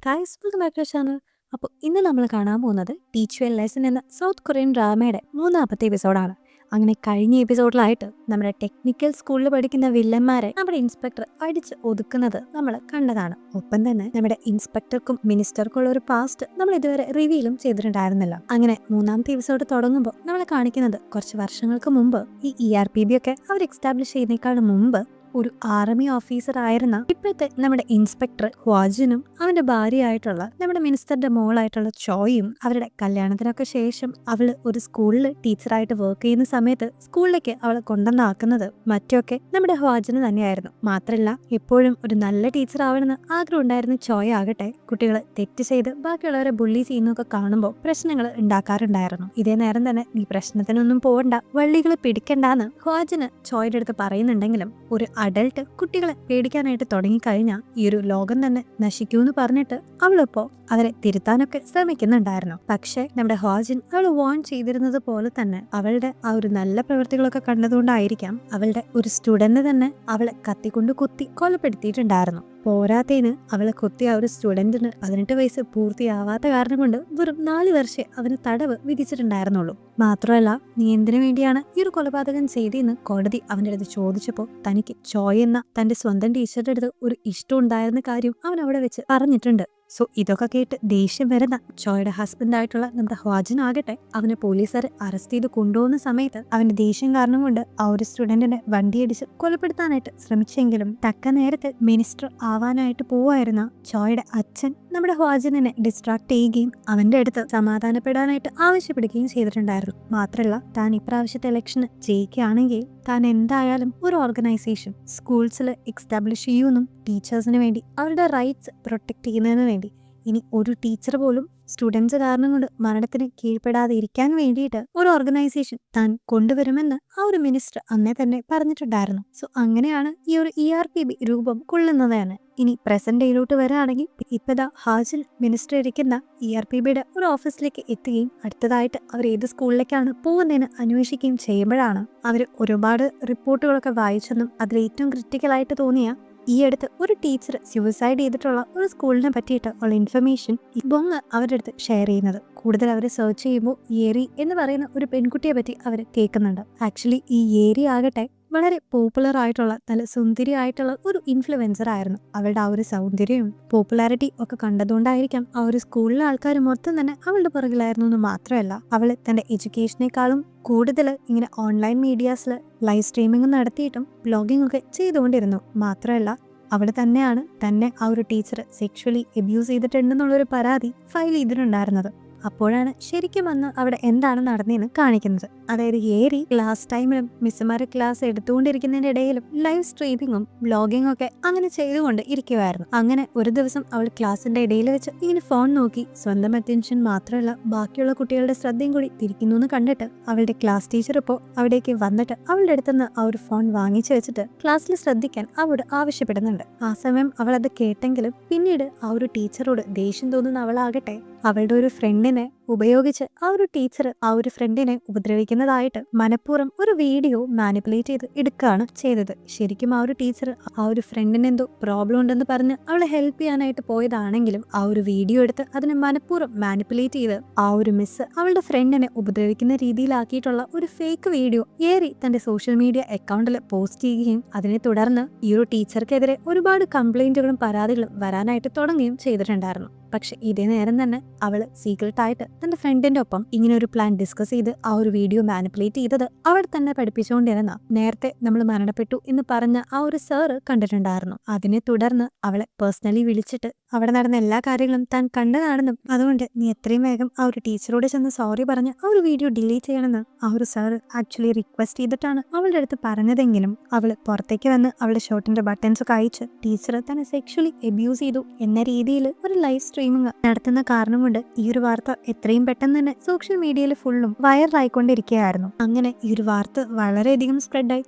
Guys welcome back to channel. അപ്പോൾ ഇന്ന് നമ്മൾ കാണാൻ പോകുന്നത് ടീച്ച് യു എ ലെസൺ എന്ന സൗത്ത് കൊറിയൻ ഡ്രാമയുടെ മൂന്നാമത്തെ എപ്പിസോഡാണ്. അങ്ങനെ കഴിഞ്ഞ എപ്പിസോഡിലായിട്ട് നമ്മുടെ ടെക്നിക്കൽ സ്കൂളിൽ പഠിക്കുന്ന വില്ലന്മാരെ നമ്മുടെ ഇൻസ്പെക്ടർ അടിച്ച് ഒതുക്കുന്നത് നമ്മൾ കണ്ടതാണ്. ഒപ്പം തന്നെ നമ്മുടെ ഇൻസ്പെക്ടർക്കും മിനിസ്റ്റർക്കും ഉള്ള ഒരു പാസ്റ്റ് നമ്മൾ ഇതുവരെ റിവീലും ചെയ്തിട്ടുണ്ടായിരുന്നില്ല. അങ്ങനെ മൂന്നാമത്തെ എപ്പിസോഡ് തുടങ്ങുമ്പോൾ നമ്മളെ കാണിക്കുന്നത് കുറച്ച് വർഷങ്ങൾക്ക് മുമ്പ് ഈ ERPB ഒക്കെ അവർ എക്സ്റ്റാബ്ലിഷ് ചെയ്യുന്നേക്കാളും മുമ്പ് ഒരു ആർമി ഓഫീസർ ആയിരുന്ന ഇപ്പോഴത്തെ നമ്മുടെ ഇൻസ്പെക്ടർ ഹ്വാജിനും അവന്റെ ഭാര്യയായിട്ടുള്ള നമ്മുടെ മിനിസ്റ്ററുടെ മോളായിട്ടുള്ള ചോയും അവരുടെ കല്യാണത്തിനൊക്കെ ശേഷം അവള് ഒരു സ്കൂളിൽ ടീച്ചറായിട്ട് വർക്ക് ചെയ്യുന്ന സമയത്ത് സ്കൂളിലേക്ക് അവളെ കൊണ്ടുവന്നാക്കുന്നത് മറ്റൊക്കെ നമ്മുടെ ഹ്വാജിന് തന്നെയായിരുന്നു. മാത്രമല്ല എപ്പോഴും ഒരു നല്ല ടീച്ചർ ആവണമെന്ന് ആഗ്രഹം ഉണ്ടായിരുന്ന ചോയ ആകട്ടെ കുട്ടികളെ തെറ്റ് ചെയ്ത് ബാക്കിയുള്ളവരെ ബുള്ളി ചെയ്യുന്നൊക്കെ കാണുമ്പോൾ പ്രശ്നങ്ങൾ ഉണ്ടാക്കാറുണ്ടായിരുന്നു. ഇതേ നേരം തന്നെ നീ പ്രശ്നത്തിനൊന്നും പോകണ്ട, വള്ളികൾ പിടിക്കണ്ടെന്ന് ഹ്വാജിന് ചോയുടെ അടുത്ത് പറയുന്നുണ്ടെങ്കിലും ഒരു അഡൽട്ട് കുട്ടികളെ പേടിക്കാനായിട്ട് തുടങ്ങിക്കഴിഞ്ഞാൽ ഈ ഒരു ലോകം തന്നെ നശിക്കൂന്ന് പറഞ്ഞിട്ട് അവളിപ്പോ അവരെ തിരുത്താനൊക്കെ ശ്രമിക്കുന്നുണ്ടായിരുന്നു. പക്ഷെ നമ്മുടെ ഹ്വാജിൻ അവൾ വാൺ ചെയ്തിരുന്നത് പോലെ തന്നെ അവളുടെ ആ ഒരു നല്ല പ്രവൃത്തികളൊക്കെ കണ്ടതുകൊണ്ടായിരിക്കാം അവളുടെ ഒരു സ്റ്റുഡന്റ് തന്നെ അവളെ കത്തിക്കൊണ്ട് കുത്തി കൊലപ്പെടുത്തിയിട്ടുണ്ടായിരുന്നു. പോരാത്തേന് അവളെ കൊത്തിയ ഒരു സ്റ്റുഡന്റിന് 18 വയസ്സ് പൂർത്തിയാവാത്ത കാരണം കൊണ്ട് വെറും 4 വർഷം അവന് തടവ് വിധിച്ചിട്ടുണ്ടായിരുന്നുള്ളൂ. മാത്രമല്ല നീ എന്തിനു വേണ്ടിയാണ് ഈ ഒരു കൊലപാതകം ചെയ്തെന്ന് കോടതി അവന്റെ അടുത്ത് ചോദിച്ചപ്പോൾ തനിക്ക് ചോയ് എന്ന തന്റെ സ്വന്തം ടീച്ചറുടെ അടുത്ത് ഒരു ഇഷ്ടം ഉണ്ടായിരുന്ന കാര്യം അവൻ അവിടെ വെച്ച് പറഞ്ഞിട്ടുണ്ട്. സോ ഇതൊക്കെ കേട്ട് ദേഷ്യം വരുന്ന ചോയുടെ ഹസ്ബൻഡ് ആയിട്ടുള്ള നമ്മുടെ ഹ്വാജിൻ ആകട്ടെ അവനെ പോലീസുകാരെ അറസ്റ്റ് ചെയ്ത് കൊണ്ടുപോകുന്ന സമയത്ത് അവന്റെ ദേഷ്യം കാരണം കൊണ്ട് ആ ഒരു സ്റ്റുഡന്റിനെ വണ്ടിയടിച്ച് കൊലപ്പെടുത്താനായിട്ട് ശ്രമിച്ചെങ്കിലും തക്ക നേരത്തെ മിനിസ്റ്റർ ആവാനായിട്ട് പോവായിരുന്ന ചോയുടെ അച്ഛൻ നമ്മുടെ ഹ്വാജിനെ ഡിസ്ട്രാക്ട് ചെയ്യുകയും അവന്റെ അടുത്ത് സമാധാനപ്പെടാനായിട്ട് ആവശ്യപ്പെടുകയും ചെയ്തിട്ടുണ്ടായിരുന്നു. മാത്രമല്ല താൻ ഇപ്രാവശ്യത്തെ ഇലക്ഷന് ജയിക്കുകയാണെങ്കിൽ താൻ എന്തായാലും ഒരു ഓർഗനൈസേഷൻ സ്കൂൾസിൽ എക്സ്റ്റാബ്ലിഷ് ചെയ്യുമെന്നും ടീച്ചേഴ്സിന് വേണ്ടി അവരുടെ റൈറ്റ്സ് പ്രൊട്ടക്ട് ചെയ്യുന്നതിന് വേണ്ടി ഇനി ഒരു ടീച്ചർ പോലും സ്റ്റുഡൻസ് കാരണം കൊണ്ട് മരണത്തിന് കീഴ്പ്പെടാതെ ഇരിക്കാൻ വേണ്ടിയിട്ട് ഒരു ഓർഗനൈസേഷൻ താൻ കൊണ്ടുവരുമെന്ന് ആ ഒരു മിനിസ്റ്റർ അന്നേ തന്നെ പറഞ്ഞിട്ടുണ്ടായിരുന്നു. സോ അങ്ങനെയാണ് ഈ ഒരു ERPB രൂപം കൊള്ളുന്നതാണ്. ഇനി പ്രസന്റ് ഡേയിലോട്ട് വരികയാണെങ്കിൽ ഇപ്പതാ ഹാജിൽ മിനിസ്റ്റർ ഇരിക്കുന്ന ERPBയുടെ ഒരു ഓഫീസിലേക്ക് എത്തുകയും അടുത്തതായിട്ട് അവർ ഏത് സ്കൂളിലേക്കാണ് പോകുന്നതിന് അന്വേഷിക്കുകയും ചെയ്യുമ്പോഴാണ് അവർ ഒരുപാട് റിപ്പോർട്ടുകളൊക്കെ വായിച്ചെന്നും അതിൽ ഏറ്റവും ക്രിട്ടിക്കലായിട്ട് തോന്നിയ ഈ അടുത്ത് ഒരു ടീച്ചർ സ്യൂസൈഡ് ചെയ്തിട്ടുള്ള ഒരു സ്കൂളിനെ പറ്റിയിട്ട് ഉള്ള ഇൻഫർമേഷൻ ബൊങ് അവരുടെ അടുത്ത് ഷെയർ ചെയ്യുന്നത്. കൂടുതൽ അവർ സെർച്ച് ചെയ്യുമ്പോൾ ഏരി എന്ന് പറയുന്ന ഒരു പെൺകുട്ടിയെ പറ്റി അവർ കേൾക്കുന്നുണ്ട്. ആക്ച്വലി ഈ ഏരി ആകട്ടെ വളരെ പോപ്പുലർ ആയിട്ടുള്ള നല്ല സുന്ദരിയായിട്ടുള്ള ഒരു ഇൻഫ്ലുവൻസർ ആയിരുന്നു. അവളുടെ ആ ഒരു സൗന്ദര്യവും പോപ്പുലാരിറ്റി ഒക്കെ കണ്ടതുകൊണ്ടായിരിക്കാം ആ ഒരു സ്കൂളിലെ ആൾക്കാർ മൊത്തം തന്നെ അവളുടെ പുറകിലായിരുന്നു എന്ന് മാത്രമല്ല അവൾ തന്റെ എഡ്യൂക്കേഷനേക്കാളും കൂടുതൽ ഇങ്ങനെ ഓൺലൈൻ മീഡിയാസിൽ ലൈവ് സ്ട്രീമിംഗ് നടത്തിയിട്ടും ബ്ലോഗിംഗ് ഒക്കെ ചെയ്തുകൊണ്ടിരുന്നു. മാത്രമല്ല അവൾ തന്നെയാണ് തന്നെ ആ ഒരു ടീച്ചർ സെക്ഷുവലി അബ്യൂസ് ചെയ്തിട്ടുണ്ടെന്നുള്ളൊരു പരാതി ഫയൽ ചെയ്തിട്ടുണ്ടായിരുന്നത്. അപ്പോഴാണ് ശരിക്കും വന്ന് അവിടെ എന്താണ് നടന്നതെന്ന് കാണിക്കുന്നത്. അതായത് ഏരി ക്ലാസ് ടൈമിലും മിസ്സുമാരെ ക്ലാസ് എടുത്തുകൊണ്ടിരിക്കുന്നതിന്റെ ഇടയിലും ലൈവ് സ്ട്രീമിങ്ങും ബ്ലോഗിങ്ങും ഒക്കെ അങ്ങനെ ചെയ്തുകൊണ്ട് ഇരിക്കുമായിരുന്നു. അങ്ങനെ ഒരു ദിവസം അവൾ ക്ലാസിന്റെ ഇടയിൽ വെച്ച് ഇങ്ങനെ ഫോൺ നോക്കി സ്വന്തം അറ്റൻഷൻ മാത്രമല്ല ബാക്കിയുള്ള കുട്ടികളുടെ ശ്രദ്ധയും കൂടി തിരിക്കുന്നു എന്ന് കണ്ടിട്ട് അവളുടെ ക്ലാസ് ടീച്ചർ ഇപ്പോൾ അവിടേക്ക് വന്നിട്ട് അവളുടെ അടുത്തുനിന്ന് ആ ഒരു ഫോൺ വാങ്ങിച്ചു വെച്ചിട്ട് ക്ലാസ്സിൽ ശ്രദ്ധിക്കാൻ അവളോട് ആവശ്യപ്പെടുന്നുണ്ട്. ആ സമയം അവൾ അത് കേട്ടെങ്കിലും പിന്നീട് ആ ഒരു ടീച്ചറോട് ദേഷ്യം തോന്നുന്ന അവളാകട്ടെ അവളുടെ ഒരു ഫ്രണ്ടിനെ ഉപയോഗിച്ച് ആ ഒരു ടീച്ചർ ആ ഒരു ഫ്രണ്ടിനെ ഉപദ്രവിക്കുന്നതായിട്ട് മനഃപൂർവ്വം ഒരു വീഡിയോ മാനിപ്പുലേറ്റ് ചെയ്ത് എടുക്കുകയാണ് ചെയ്തത്. ശരിക്കും ആ ഒരു ടീച്ചർ ആ ഒരു ഫ്രണ്ടിന് എന്തോ പ്രോബ്ലം ഉണ്ടെന്ന് പറഞ്ഞ് അവളെ ഹെൽപ്പ് ചെയ്യാനായിട്ട് പോയതാണെങ്കിലും ആ ഒരു വീഡിയോ എടുത്ത് അതിനെ മനഃപൂർവ്വം മാനിപ്പുലേറ്റ് ചെയ്ത് ആ ഒരു മിസ് അവളുടെ ഫ്രണ്ടിനെ ഉപദ്രവിക്കുന്ന രീതിയിലാക്കിയിട്ടുള്ള ഒരു ഫേക്ക് വീഡിയോ ഏറി തന്റെ സോഷ്യൽ മീഡിയ അക്കൗണ്ടിൽ പോസ്റ്റ് ചെയ്യുകയും അതിനെ തുടർന്ന് ഈ ഒരു ടീച്ചർക്കെതിരെ ഒരുപാട് കംപ്ലൈന്റുകളും പരാതികളും വരാനായിട്ട് തുടങ്ങുകയും ചെയ്തിട്ടുണ്ടായിരുന്നു. പക്ഷെ ഇതേ നേരം തന്നെ അവള് സീക്രട്ടായിട്ട് തന്റെ ഫ്രണ്ടിന്റെ ഒപ്പം ഇങ്ങനെ ഒരു പ്ലാൻ ഡിസ്കസ് ചെയ്ത് ആ ഒരു വീഡിയോ മാനിപ്പുലേറ്റ് ചെയ്തത് അവൾ തന്നെ പഠിപ്പിച്ചുകൊണ്ടിരുന്ന നേരത്തെ നമ്മൾ മരണപ്പെട്ടു എന്ന് പറഞ്ഞ ആ ഒരു സാറ് കണ്ടിട്ടുണ്ടായിരുന്നു. അതിനെ തുടർന്ന് അവളെ പേഴ്സണലി വിളിച്ചിട്ട് അവിടെ നടന്ന എല്ലാ കാര്യങ്ങളും താൻ കണ്ടതാണെന്നും അതുകൊണ്ട് നീ എത്രയും വേഗം ആ ഒരു ടീച്ചറോട് ചെന്ന് സോറി പറഞ്ഞ് ആ ഒരു വീഡിയോ ഡിലീറ്റ് ചെയ്യണമെന്ന് ആ ഒരു സാറ് ആക്ച്വലി റിക്വസ്റ്റ് ചെയ്തിട്ടാണ് അവളുടെ അടുത്ത് പറഞ്ഞതെങ്കിലും അവള് പുറത്തേക്ക് വന്ന് അവളുടെ ഷർട്ടിന്റെ ബട്ടൺസ് ഒക്കെ അയച്ച് ടീച്ചർ തന്നെ സെക്ഷുവലി അബ്യൂസ് ചെയ്തു എന്ന രീതിയിൽ ഒരു ലൈവ് സ്ട്രീമിംഗ് നടത്തുന്ന കാരണം കൊണ്ട് ഈ ഒരു വാർത്ത എത്രയും പെട്ടെന്ന് തന്നെ സോഷ്യൽ മീഡിയയിൽ ഫുള്ളും വൈറലായിക്കൊണ്ടിരിക്കുകയായിരുന്നു. അങ്ങനെ ഈ ഒരു വാർത്ത വളരെയധികം സ്പ്രെഡായി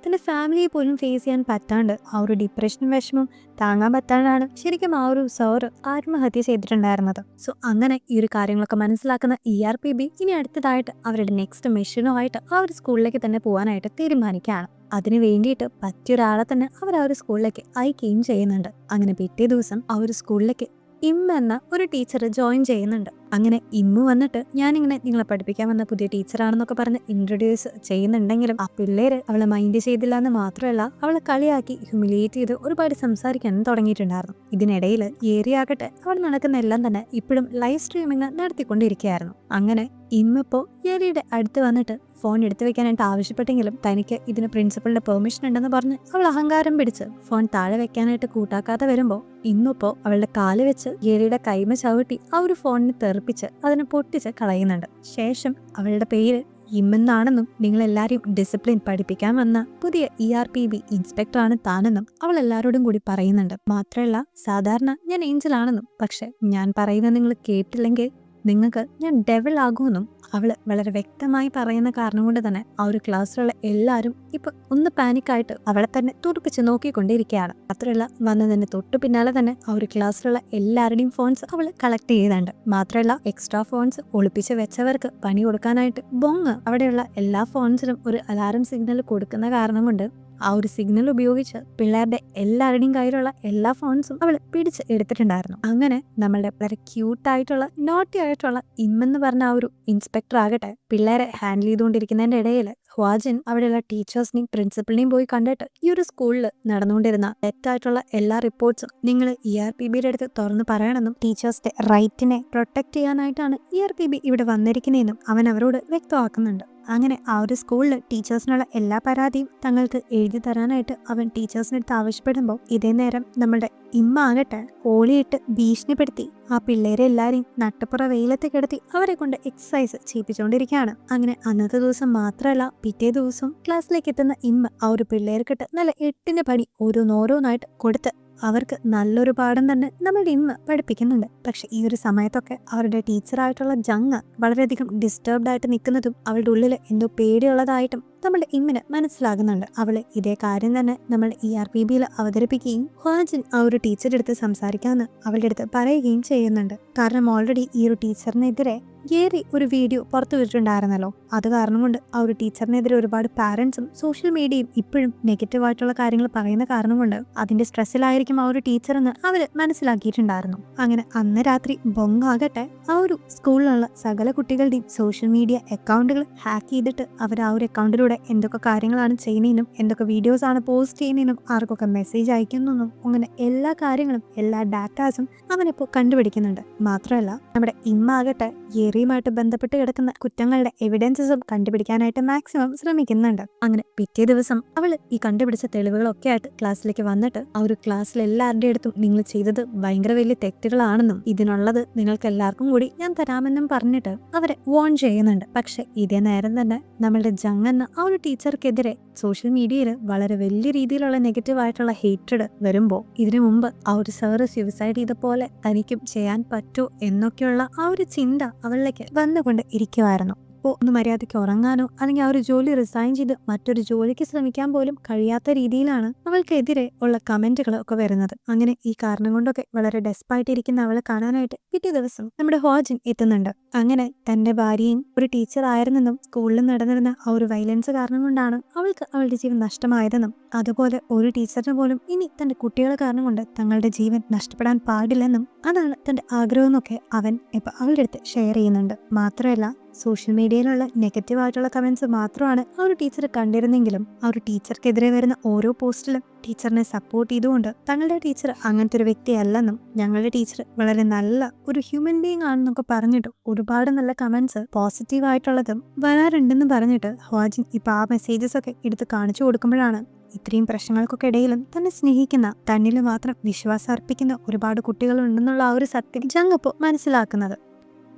തന്റെ ഫാമിലിയെ പോലും ഫേസ് ചെയ്യാൻ പറ്റാണ്ട് ആ ഒരു ഡിപ്രഷനും വിഷമവും താങ്ങാൻ പറ്റാണ്ടാണ് ശരിക്കും ആ ഒരു സാറ് ആത്മഹത്യ ചെയ്തിട്ടുണ്ടായിരുന്നത്. സോ അങ്ങനെ ഈ ഒരു കാര്യങ്ങളൊക്കെ മനസ്സിലാക്കുന്ന ERPB ഇനി അടുത്തതായിട്ട് അവരുടെ നെക്സ്റ്റ് മിഷനുമായിട്ട് ആ ഒരു സ്കൂളിലേക്ക് തന്നെ പോകാനായിട്ട് തീരുമാനിക്കുകയാണ്. അതിനു വേണ്ടിയിട്ട് പറ്റിയൊരാളെ തന്നെ അവർ ആ ഒരു സ്കൂളിലേക്ക് അയക്കുകയും ചെയ്യുന്നുണ്ട്. അങ്ങനെ പിറ്റേ ദിവസം ആ ഒരു സ്കൂളിലേക്ക് ഇമ്മ എന്ന ഒരു ടീച്ചർ ജോയിൻ ചെയ്യുന്നുണ്ട്. അങ്ങനെ ഇമ്മു വന്നിട്ട് ഞാനിങ്ങനെ നിങ്ങളെ പഠിപ്പിക്കാൻ വന്ന പുതിയ ടീച്ചറാണെന്നൊക്കെ പറഞ്ഞ് ഇൻട്രൊഡ്യൂസ് ചെയ്യുന്നുണ്ടെങ്കിലും ആ പിള്ളേര് അവളെ മൈൻഡ് ചെയ്തില്ല എന്ന് മാത്രമല്ല അവളെ കളിയാക്കി ഹ്യൂമിലിയേറ്റ് ചെയ്ത് ഒരുപാട് സംസാരിക്കാൻ തുടങ്ങിയിട്ടുണ്ടായിരുന്നു. ഇതിനിടയിൽ ഏറിയാകട്ടെ അവിടെ നടക്കുന്ന എല്ലാം തന്നെ ഇപ്പോഴും ലൈവ് സ്ട്രീമിംഗ് നടത്തിക്കൊണ്ടിരിക്കുകയായിരുന്നു. അങ്ങനെ ഇമ്മിപ്പോ ഏരിയുടെ അടുത്ത് വന്നിട്ട് ഫോൺ എടുത്തു വെക്കാനായിട്ട് ആവശ്യപ്പെട്ടെങ്കിലും തനിക്ക് ഇതിന് പ്രിൻസിപ്പളിന്റെ പെർമിഷൻ ഉണ്ടെന്ന് പറഞ്ഞ് അവൾ അഹങ്കാരം പിടിച്ച് ഫോൺ താഴെ വെക്കാനായിട്ട് കൂട്ടാക്കാതെ വരുമ്പോ ഇന്നിപ്പോ അവളുടെ കാല് വെച്ച് ഏരിയുടെ കൈമ ചവിട്ടി ആ ഒരു ഫോണിന് തെറിപ്പിച്ച് അതിനെ പൊട്ടിച്ച് കളയുന്നുണ്ട്. ശേഷം അവളുടെ പേര് ഇമ്മെന്നാണെന്നും നിങ്ങളെല്ലാരെയും ഡിസിപ്ലിൻ പഠിപ്പിക്കാൻ വന്ന പുതിയ ERPB ഇൻസ്പെക്ടറാണ് താനെന്നും അവൾ എല്ലാവരോടും കൂടി പറയുന്നുണ്ട്. മാത്രമല്ല സാധാരണ ഞാൻ ഏഞ്ചൽ ആണെന്നും പക്ഷെ ഞാൻ പറയുന്നത് നിങ്ങൾ കേട്ടില്ലെങ്കിൽ നിങ്ങൾക്ക് ഞാൻ ഡെവിൾ ആകുമെന്നും അവള് വളരെ വ്യക്തമായി പറയുന്ന കാരണം കൊണ്ട് തന്നെ ആ ഒരു ക്ലാസ്സിലുള്ള എല്ലാവരും ഇപ്പൊ ഒന്ന് പാനിക്കായിട്ട് അവളെ തന്നെ തുറപ്പിച്ച് നോക്കിക്കൊണ്ടിരിക്കുകയാണ്. മാത്രമല്ല വന്നതിന് തൊട്ടു പിന്നാലെ തന്നെ ആ ഒരു ക്ലാസ്സിലുള്ള എല്ലാവരുടെയും ഫോൺസ് അവള് കളക്ട് ചെയ്തുണ്ട്. മാത്രമല്ല എക്സ്ട്രാ ഫോൺസ് ഒളിപ്പിച്ച് വെച്ചവർക്ക് പണി കൊടുക്കാനായിട്ട് ബൊങ് അവിടെയുള്ള എല്ലാ ഫോൺസിനും ഒരു അലാറം സിഗ്നൽ കൊടുക്കുന്ന കാരണം കൊണ്ട് ആ ഒരു സിഗ്നൽ ഉപയോഗിച്ച് പിള്ളേരുടെ എല്ലാവരുടെയും കയ്യിലുള്ള എല്ലാ ഫോൺസും അവൾ പിടിച്ച് എടുത്തിട്ടുണ്ടായിരുന്നു. അങ്ങനെ നമ്മളുടെ വളരെ ക്യൂട്ടായിട്ടുള്ള നോട്ടി ആയിട്ടുള്ള ഇമ്മെന്ന് പറഞ്ഞ ആ ഒരു ഇൻസ്പെക്ടർ ആകട്ടെ പിള്ളേരെ ഹാൻഡിൽ ചെയ്തുകൊണ്ടിരിക്കുന്നതിന്റെ ഇടയിൽ ഹ്വാജിൻ അവിടെയുള്ള ടീച്ചേഴ്സിനെയും പ്രിൻസിപ്പളിനെയും പോയി കണ്ടിട്ട് ഈ ഒരു സ്കൂളിൽ നടന്നുകൊണ്ടിരുന്ന തെറ്റായിട്ടുള്ള എല്ലാ റിപ്പോർട്ട്സും നിങ്ങൾ ERPBയുടെ അടുത്ത് തുറന്നു പറയണമെന്നും ടീച്ചേഴ്സിന്റെ റൈറ്റിനെ പ്രൊട്ടക്ട് ചെയ്യാനായിട്ടാണ് ERPB ഇവിടെ വന്നിരിക്കുന്നതെന്നും അവൻ അവരോട് വ്യക്തമാക്കുന്നുണ്ട്. അങ്ങനെ ആ ഒരു സ്കൂളിൽ ടീച്ചേഴ്സിനുള്ള എല്ലാ പരാതിയും തങ്ങൾക്ക് എഴുതി തരാനായിട്ട് അവൻ ടീച്ചേഴ്സിന്റെ അടുത്ത് ആവശ്യപ്പെടുമ്പോൾ ഇതേ നേരം നമ്മളുടെ ഇമ്മ ആകട്ടെ ഹോളിയിട്ട് ഭീഷണിപ്പെടുത്തി ആ പിള്ളേരെ എല്ലാരെയും നട്ടുപുറ വെയിലത്ത് കിടത്തി അവരെ കൊണ്ട് എക്സസൈസ് ചെയ്യിപ്പിച്ചുകൊണ്ടിരിക്കുകയാണ്. അങ്ങനെ അന്നത്തെ ദിവസം മാത്രമല്ല പിറ്റേ ദിവസം ക്ലാസ്സിലേക്ക് എത്തുന്ന ഇമ്മ ആ ഒരു പിള്ളേർക്കിട്ട് നല്ല 8 പണി ഓരോന്നോരോന്നായിട്ട് കൊടുത്ത് അവർക്ക് നല്ലൊരു പാഠം തന്നെ നമ്മുടെ ഇമ്മ പഠിപ്പിക്കുന്നുണ്ട്. പക്ഷെ ഈ ഒരു സമയത്തൊക്കെ അവരുടെ ടീച്ചറായിട്ടുള്ള ജങ് വളരെയധികം ഡിസ്റ്റർബ്ഡ് ആയിട്ട് നിൽക്കുന്നതും അവളുടെ ഉള്ളിൽ എന്തോ പേടിയുള്ളതായിട്ടും നമ്മുടെ ഇമ്മിന് മനസ്സിലാകുന്നുണ്ട്. അവള് ഇതേ കാര്യം തന്നെ നമ്മൾ ERPBയിൽ അവതരിപ്പിക്കുകയും ഹ്വാജിൻ ആ ഒരു ടീച്ചറുടെ അടുത്ത് സംസാരിക്കാമെന്ന് അവളുടെ അടുത്ത് പറയുകയും ചെയ്യുന്നുണ്ട്. കാരണം ഓൾറെഡി ഈ ഒരു ടീച്ചറിനെതിരെ ഏറി ഒരു വീഡിയോ പുറത്തു വിട്ടിട്ടുണ്ടായിരുന്നല്ലോ. അത് കാരണം കൊണ്ട് ആ ഒരു ടീച്ചറിനെതിരെ ഒരുപാട് പാരന്റ്സും സോഷ്യൽ മീഡിയയും ഇപ്പോഴും നെഗറ്റീവായിട്ടുള്ള കാര്യങ്ങൾ പറയുന്ന കാരണം കൊണ്ട് അതിന്റെ സ്ട്രെസ്സിലായിരിക്കും ആ ഒരു ടീച്ചറെന്ന് അവര് മനസ്സിലാക്കിയിട്ടുണ്ടായിരുന്നു. അങ്ങനെ അന്ന് രാത്രി ബൊങ്ങാകട്ടെ ആ ഒരു സ്കൂളിലുള്ള സകല കുട്ടികളുടെയും സോഷ്യൽ മീഡിയ അക്കൗണ്ടുകൾ ഹാക്ക് ചെയ്തിട്ട് അവർ ആ ഒരു അക്കൗണ്ടിലൂടെ എന്തൊക്കെ കാര്യങ്ങളാണ് ചെയ്യുന്നതിനും എന്തൊക്കെ വീഡിയോസ് ആണ് പോസ്റ്റ് ചെയ്യുന്നതിനും ആർക്കൊക്കെ മെസ്സേജ് അയക്കുന്നതെന്നും അങ്ങനെ എല്ലാ കാര്യങ്ങളും എല്ലാ ഡാറ്റാസും അവനിപ്പോൾ കണ്ടുപിടിക്കുന്നുണ്ട്. മാത്രമല്ല നമ്മുടെ ഇമ്മ ആകട്ടെ ഏറിയുമായിട്ട് ബന്ധപ്പെട്ട് കിടക്കുന്ന കുറ്റങ്ങളുടെ എവിഡൻസസും കണ്ടുപിടിക്കാനായിട്ട് മാക്സിമം ശ്രമിക്കുന്നുണ്ട്. അങ്ങനെ പിറ്റേ ദിവസം അവള് ഈ കണ്ടുപിടിച്ച തെളിവുകളൊക്കെ ആയിട്ട് ക്ലാസ്സിലേക്ക് വന്നിട്ട് ആ ഒരു ക്ലാസ്സിൽ എല്ലാവരുടെ അടുത്തും നിങ്ങൾ ചെയ്തത് ഭയങ്കര വലിയ തെറ്റുകളാണെന്നും ഇതിനുള്ളത് നിങ്ങൾക്ക് എല്ലാവർക്കും കൂടി ഞാൻ തരാമെന്നും പറഞ്ഞിട്ട് അവരെ വോൺ ചെയ്യുന്നുണ്ട്. പക്ഷെ ഇതേ നേരം തന്നെ നമ്മളുടെ ജങ് എന്ന ആ ഒരു ടീച്ചർക്കെതിരെ സോഷ്യൽ മീഡിയയിൽ വളരെ വലിയ രീതിയിലുള്ള നെഗറ്റീവായിട്ടുള്ള ഹേറ്റഡ് വരുമ്പോൾ ഇതിനു മുമ്പ് ആ ഒരു സാറ് സ്യൂസൈഡ് ചെയ്ത പോലെ തനിക്കും ചെയ്യാൻ പറ്റൂ എന്നൊക്കെയുള്ള ആ ഒരു ചിന്ത അവളിലേക്ക് വന്നുകൊണ്ട് ഇരിക്കുമായിരുന്നു. അപ്പോൾ ഒന്ന് മര്യാദയ്ക്ക് ഉറങ്ങാനോ അല്ലെങ്കിൽ ആ ഒരു ജോലി റിസൈൻ ചെയ്ത് മറ്റൊരു ജോലിക്ക് ശ്രമിക്കാൻ പോലും കഴിയാത്ത രീതിയിലാണ് അവൾക്കെതിരെ ഉള്ള കമന്റുകളൊക്കെ വരുന്നത്. അങ്ങനെ ഈ കാരണം കൊണ്ടൊക്കെ വളരെ ഡെസ്പായിട്ടിരിക്കുന്ന അവളെ കാണാനായിട്ട് പിറ്റേ ദിവസം നമ്മുടെ ഹ്വാജിൻ എത്തുന്നുണ്ട്. അങ്ങനെ തന്റെ ഭാര്യയും ഒരു ടീച്ചർ ആയിരുന്നെന്നും സ്കൂളിൽ നടന്നിരുന്ന ആ ഒരു വയലൻസ് കാരണം കൊണ്ടാണ് അവൾക്ക് അവളുടെ ജീവൻ നഷ്ടമായതെന്നും അതുപോലെ ഒരു ടീച്ചറിന് പോലും ഇനി തന്റെ കുട്ടികളെ കാരണം കൊണ്ട് തങ്ങളുടെ ജീവൻ നഷ്ടപ്പെടാൻ പാടില്ലെന്നും അതാണ് തന്റെ ആഗ്രഹം എന്നൊക്കെ അവൻ ഇപ്പൊ അവളുടെ അടുത്ത് ഷെയർ ചെയ്യുന്നുണ്ട്. മാത്രമല്ല സോഷ്യൽ മീഡിയയിലുള്ള നെഗറ്റീവായിട്ടുള്ള കമന്റ്സ് മാത്രമാണ് ആ ഒരു ടീച്ചർ കണ്ടിരുന്നെങ്കിലും ആ ഒരു ടീച്ചർക്കെതിരെ വരുന്ന ഓരോ പോസ്റ്റിലും ടീച്ചറിനെ സപ്പോർട്ട് ചെയ്തുകൊണ്ട് തങ്ങളുടെ ടീച്ചർ അങ്ങനത്തെ ഒരു വ്യക്തിയല്ലെന്നും ഞങ്ങളുടെ ടീച്ചർ വളരെ നല്ല ഒരു ഹ്യൂമൻ ബീങ് ആണെന്നൊക്കെ പറഞ്ഞിട്ട് ഒരുപാട് നല്ല കമന്റ്സ് പോസിറ്റീവായിട്ടുള്ളതും വരാറുണ്ടെന്ന് പറഞ്ഞിട്ട് ഹ്വാജിൻ ഇപ്പൊ ആ മെസ്സേജസ് ഒക്കെ എടുത്ത് കാണിച്ചു കൊടുക്കുമ്പോഴാണ് ഇത്രയും പ്രശ്നങ്ങൾക്കൊക്കെ ഇടയിലും തന്നെ സ്നേഹിക്കുന്ന തന്നിൽ മാത്രം വിശ്വാസം അർപ്പിക്കുന്ന ഒരുപാട് കുട്ടികളുണ്ടെന്നുള്ള ആ ഒരു സത്യം ജങ് ഇപ്പോൾ മനസ്സിലാക്കുന്നത്.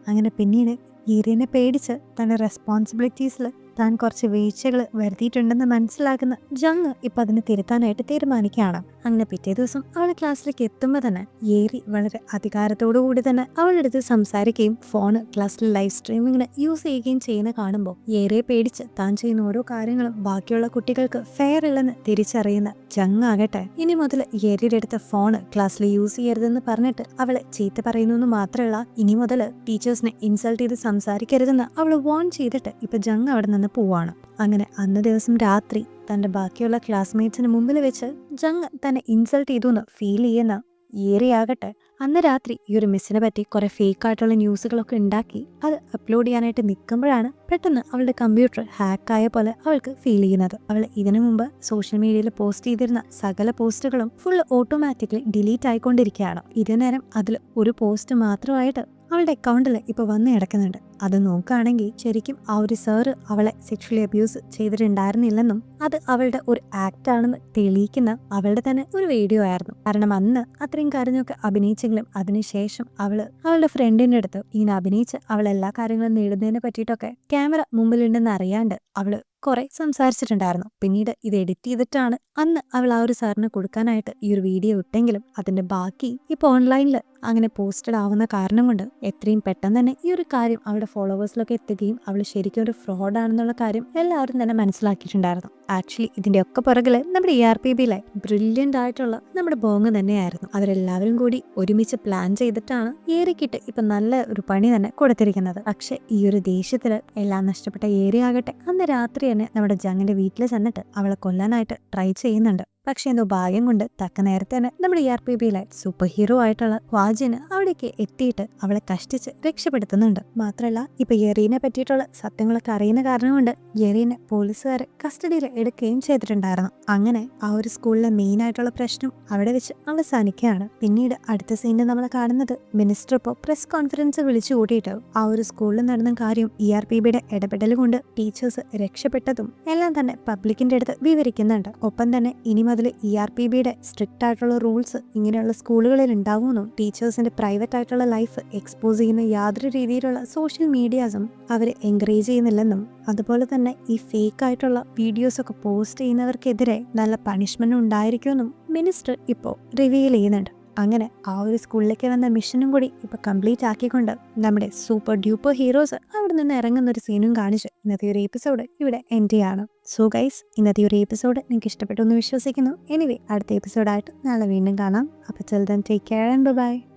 അങ്ങനെ പിന്നീട് ഈറിയനെ പേടിച്ച് തന്റെ റെസ്പോൺസിബിലിറ്റീസിൽ താൻ കുറച്ച് വീഴ്ചകൾ വരുത്തിയിട്ടുണ്ടെന്ന് മനസ്സിലാക്കുന്ന ജങ് ഇപ്പം അതിനെ തിരുത്താനായിട്ട് തീരുമാനിക്കുകയാണ്. അങ്ങനെ പിറ്റേ ദിവസം അവൾ ക്ലാസ്സിലേക്ക് എത്തുമ്പോൾ തന്നെ ഏറി വളരെ അധികാരത്തോടു കൂടി തന്നെ അവളുടെ അടുത്ത് സംസാരിക്കുകയും ഫോണ് ക്ലാസ്സിൽ ലൈവ് സ്ട്രീമിങ്ങിന് യൂസ് ചെയ്യുകയും ചെയ്യുന്ന കാണുമ്പോൾ ഏറിയെ പേടിച്ച് താൻ ചെയ്യുന്ന ഓരോ കാര്യങ്ങളും ബാക്കിയുള്ള കുട്ടികൾക്ക് ഫെയർ ഇല്ലെന്ന് തിരിച്ചറിയുന്ന ജങ് ആകട്ടെ ഇനി മുതൽ ഏറിയുടെ അടുത്ത ഫോണ് ക്ലാസ്സിൽ യൂസ് ചെയ്യരുതെന്ന് പറഞ്ഞിട്ട് അവളെ ചീത്ത പറയുന്നു മാത്രമല്ല ഇനി മുതൽ ടീച്ചേഴ്സിനെ ഇൻസൾട്ട് ചെയ്ത് സംസാരിക്കരുതെന്ന് അവൾ വോൺ ചെയ്തിട്ട് ഇപ്പൊ ജങ് അവിടെ നിന്ന് പോവാണ്. അങ്ങനെ അന്ന് ദിവസം രാത്രി തന്റെ ബാക്കിയുള്ള ക്ലാസ്മേറ്റ്സിന് മുമ്പിൽ വെച്ച് ജങ് തന്നെ ഇൻസൾട്ട് ചെയ്തു എന്ന് ഫീൽ ചെയ്യുന്ന ഏറിയാകട്ടെ അന്ന് രാത്രി ഈ ഒരു മിസ്സിനെ പറ്റി കുറെ ഫേക്ക് ആയിട്ടുള്ള ന്യൂസുകളൊക്കെ ഉണ്ടാക്കി അത് അപ്ലോഡ് ചെയ്യാനായിട്ട് നിൽക്കുമ്പോഴാണ് പെട്ടെന്ന് അവളുടെ കമ്പ്യൂട്ടർ ഹാക്കായ പോലെ അവൾക്ക് ഫീൽ ചെയ്യുന്നത്. അവൾ ഇതിനു മുമ്പ് സോഷ്യൽ മീഡിയയിൽ പോസ്റ്റ് ചെയ്തിരുന്ന സകല പോസ്റ്റുകളും ഫുൾ ഓട്ടോമാറ്റിക്കലി ഡിലീറ്റ് ആയിക്കൊണ്ടിരിക്കുകയാണ്. ഇതേ നേരം അതിൽ ഒരു പോസ്റ്റ് മാത്രമായിട്ട് അവളുടെ അക്കൗണ്ടിൽ ഇപ്പൊ വന്ന് കിടക്കുന്നുണ്ട്. അത് നോക്കുകയാണെങ്കിൽ ശരിക്കും ആ ഒരു സാറ് അവളെ സെക്ഷലി അബ്യൂസ് ചെയ്തിട്ടുണ്ടായിരുന്നില്ലെന്നും അത് അവളുടെ ഒരു ആക്ട് ആണെന്ന് തെളിയിക്കുന്ന അവളുടെ തന്നെ ഒരു വീഡിയോ ആയിരുന്നു. കാരണം അന്ന് അത്രയും കാര്യങ്ങളൊക്കെ അഭിനയിച്ചെങ്കിലും അതിനുശേഷം അവളുടെ ഫ്രണ്ടിന്റെ അടുത്ത് ഇങ്ങനെ അഭിനയിച്ച് അവൾ എല്ലാ കാര്യങ്ങളും നേടുന്നതിനെ പറ്റിയിട്ടൊക്കെ ക്യാമറ മുമ്പിലുണ്ടെന്ന് അറിയാണ്ട് അവള് കുറെ സംസാരിച്ചിട്ടുണ്ടായിരുന്നു. പിന്നീട് ഇത് എഡിറ്റ് ചെയ്തിട്ടാണ് അന്ന് അവൾ ആ ഒരു സാറിന് കൊടുക്കാനായിട്ട് ഈ ഒരു വീഡിയോ ഇട്ടെങ്കിലും അതിന്റെ ബാക്കി ഇപ്പൊ ഓൺലൈനിൽ അങ്ങനെ പോസ്റ്റഡ് ആവുന്ന കാരണം കൊണ്ട് എത്രയും പെട്ടെന്ന് തന്നെ ഈ ഒരു കാര്യം അവളുടെ ഫോളോവേഴ്സിലൊക്കെ എത്തുകയും അവൾ ശരിക്കും ഒരു ഫ്രോഡാണെന്നുള്ള കാര്യം എല്ലാവരും തന്നെ മനസ്സിലാക്കിയിട്ടുണ്ടായിരുന്നു. ആക്ച്വലി ഇതിന്റെ ഒക്കെ പുറകില് നമ്മുടെ ERPBയിലെ ബ്രില്യൻ്റ് ആയിട്ടുള്ള നമ്മുടെ ബോങ് തന്നെയായിരുന്നു. അവരെല്ലാവരും കൂടി ഒരുമിച്ച് പ്ലാൻ ചെയ്തിട്ടാണ് ഏറിക്കിട്ട് ഇപ്പൊ നല്ല ഒരു പണി തന്നെ കൊടുത്തിരിക്കുന്നത്. പക്ഷെ ഈ ഒരു ദേഷ്യത്തില് എല്ലാം നഷ്ടപ്പെട്ട ആകട്ടെ അന്ന് രാത്രി തന്നെ നമ്മുടെ ജങ്ങിന്റെ വീട്ടിൽ ചെന്നിട്ട് അവളെ കൊല്ലാനായിട്ട് ട്രൈ ചെയ്യുന്നുണ്ട്. പക്ഷെ എന്തോ ഭാഗ്യം കൊണ്ട് തക്ക നേരത്തെ തന്നെ നമ്മുടെ ERPBയിലെ സൂപ്പർ ഹീറോ ആയിട്ടുള്ള വാജിന് അവിടേക്ക് എത്തിയിട്ട് അവളെ കഷ്ടിച്ച് രക്ഷപ്പെടുത്തുന്നുണ്ട്. മാത്രമല്ല ഇപ്പൊ യെറീനെ പറ്റിയിട്ടുള്ള സത്യങ്ങളൊക്കെ അറിയുന്ന കാരണം കൊണ്ട് യെറീനെ പോലീസുകാരെ കസ്റ്റഡിയിൽ എടുക്കുകയും ചെയ്തിട്ടുണ്ടായിരുന്നു. അങ്ങനെ ആ ഒരു സ്കൂളിലെ മെയിൻ ആയിട്ടുള്ള പ്രശ്നം അവിടെ വെച്ച് അവസാനിക്കുകയാണ്. പിന്നീട് അടുത്ത സീനിൽ നമ്മൾ കാണുന്നത് മിനിസ്റ്റർ ഇപ്പോൾ പ്രസ് കോൺഫറൻസ് വിളിച്ചു കൂട്ടിയിട്ട് ആ ഒരു സ്കൂളിൽ നടന്ന കാര്യം ERPBയുടെ ഇടപെടൽ കൊണ്ട് ടീച്ചേഴ്സ് രക്ഷപ്പെട്ടതും എല്ലാം തന്നെ പബ്ലിക്കിന്റെ അടുത്ത് വിവരിക്കുന്നുണ്ട്. ഒപ്പം തന്നെ ഇനി മുതൽ ERPBയുടെ സ്ട്രിക്റ്റ് ആയിട്ടുള്ള റൂൾസ് ഇങ്ങനെയുള്ള സ്കൂളുകളിൽ ഉണ്ടാവുമെന്നും ടീച്ചേഴ്സിന്റെ പ്രൈവറ്റ് ആയിട്ടുള്ള ലൈഫ് എക്സ്പോസ് ചെയ്യുന്ന യാതൊരു രീതിയിലുള്ള സോഷ്യൽ മീഡിയാസും അവർ എൻകറേജ് ചെയ്യുന്നില്ലെന്നും അതുപോലെ തന്നെ ഈ ഫേക്ക് ആയിട്ടുള്ള വീഡിയോസ് ഒക്കെ പോസ്റ്റ് ചെയ്യുന്നവർക്കെതിരെ നല്ല പണിഷ്മെന്റ് ഉണ്ടായിരിക്കുമെന്നും മിനിസ്റ്റർ ഇപ്പോൾ റിവീൽ ചെയ്യുന്നുണ്ട്. അങ്ങനെ ആ ഒരു സ്കൂളിലേക്ക് വന്ന മിഷനും കൂടി ഇപ്പൊ കംപ്ലീറ്റ് ആക്കിക്കൊണ്ട് നമ്മുടെ സൂപ്പർ ഡ്യൂപ്പർ ഹീറോസ് അവിടെ നിന്ന് ഇറങ്ങുന്ന ഒരു സീനും കാണിച്ച് ഇന്നത്തെ ഒരു എപ്പിസോഡ് ഇവിടെ എൻഡ് ചെയ്യാണ്. സോ ഗൈസ്, ഇന്നത്തെ ഒരു എപ്പിസോഡ് നിങ്ങൾക്ക് ഇഷ്ടപ്പെട്ടു എന്ന് വിശ്വസിക്കുന്നു. എനിവേ അടുത്ത എപ്പിസോഡായിട്ട് നാളെ വീണ്ടും കാണാം. അപ്പോൾ till then, take care and bye bye.